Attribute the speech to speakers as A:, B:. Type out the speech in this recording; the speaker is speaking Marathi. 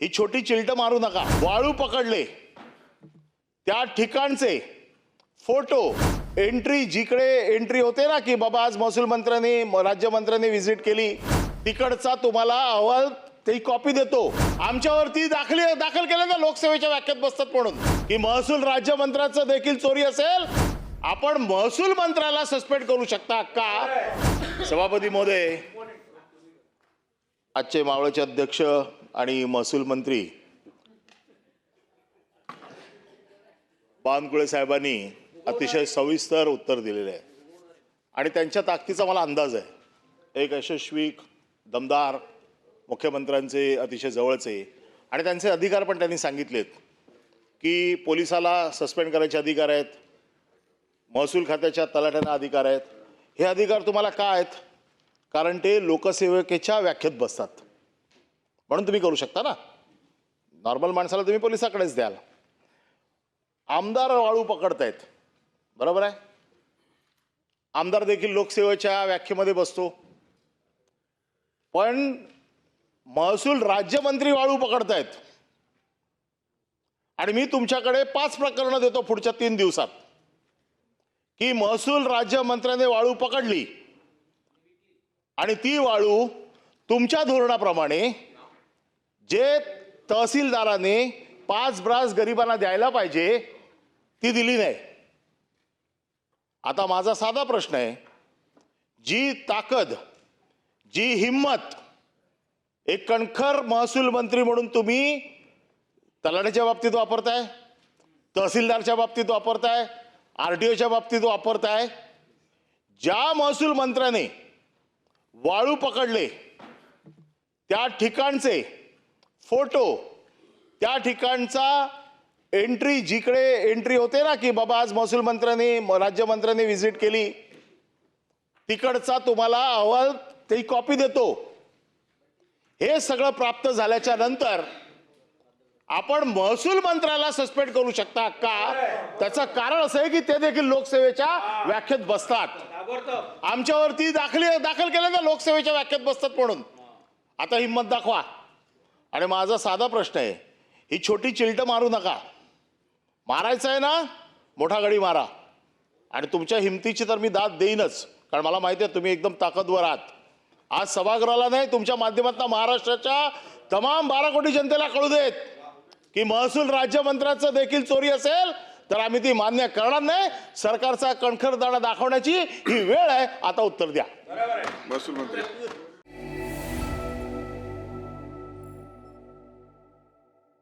A: ही छोटी चिलट मारू नका। वाळू पकडले त्या ठिकाणचे फोटो, एंट्री जिकडे एंट्री होते ना की बाबा आज महसूल मंत्र्यांनी राज्यमंत्र्यांनी व्हिजिट केली, तिकडचा तुम्हाला अहवाल ती कॉपी देतो। आमच्यावरती दाखल केलं ना लोकसेवेच्या व्याख्यात बसतात म्हणून की महसूल राज्यमंत्र्याचं देखील चोरी असेल, आपण महसूल मंत्र्याला सस्पेंड करू शकता का? सभापती महोदय, आजचे मावळचे अध्यक्ष आणि महसूल मंत्री बावनकुळे साहेबांनी अतिशय सविस्तर उत्तर दिलेले आहे आणि त्यांच्या ताकदीचा मला अंदाज आहे। एक यशस्वी दमदार मुख्यमंत्र्यांचे अतिशय जवळचे आणि त्यांचे अधिकार पण त्यांनी सांगितलेत की पोलिसाला सस्पेंड करायचे अधिकार आहेत, महसूल खात्याच्या तलाठ्यांना अधिकार आहेत। हे अधिकार तुम्हाला का आहेत? कारण ते लोकसेवकेच्या व्याख्येत बसतात म्हणून तुम्ही करू शकता ना। नॉर्मल माणसाला तुम्ही पोलिसाकडेच द्याल। आमदार वाळू पकडतायत, बरोबर आहे, आमदार देखील लोकसेवेच्या व्याख्येमध्ये बसतो, पण महसूल राज्यमंत्री वाळू पकडतायत आणि मी तुमच्याकडे 5 प्रकरणं देतो पुढच्या 3 दिवसात की महसूल राज्यमंत्र्याने वाळू पकडली आणि ती वाळू तुमच्या धोरणाप्रमाणे जे तहसीलदाराने 5 ब्रास गरिबांना द्यायला पाहिजे ती दिली नाही। आता माझा साधा प्रश्न आहे, जी ताकद, जी हिम्मत एक कणखर महसूल मंत्री म्हणून तुम्ही तलाठ्याच्या बाबतीत वापरताय, तहसीलदारच्या बाबतीत वापरताय, आरटीओच्या बाबतीत वापरताय, ज्या महसूल मंत्र्याने वाळू पकडले त्या ठिकाणचे फोटो, त्या ठिकाणचा एंट्री जिकडे एंट्री होते ना की बाबा आज महसूल मंत्र्यांनी राज्यमंत्र्यांनी व्हिजिट केली, तिकडचा तुम्हाला अहवाल ती कॉपी देतो। हे सगळं प्राप्त झाल्याच्या नंतर आपण महसूल मंत्र्याला सस्पेंड करू शकता का? त्याचं कारण असं आहे की ते देखील लोकसेवेच्या व्याख्येत बसतात। आमच्यावरती दाखल केलं ना लोकसेवेच्या व्याख्येत बसतात म्हणून आता हिम्मत दाखवा। आणि माझा साधा प्रश्न आहे, ही छोटी चिलट मारू नका। मारायचं आहे ना, मोठा गडी मारा आणि तुमच्या हिमतीची तर मी दाद देईनच, कारण मला माहिती आहे तुम्ही एकदम ताकदवर आहात। आज सभागृहाला नाही, तुमच्या माध्यमातून महाराष्ट्राच्या तमाम 12 कोटी जनतेला कळू देत की महसूल राज्यमंत्र्याचं देखील चोरी असेल तर आम्ही ती मान्य करणार नाही। सरकारचा कणखरपणा दाखवण्याची ही वेळ आहे, आता उत्तर द्या।
B: महसूल मंत्री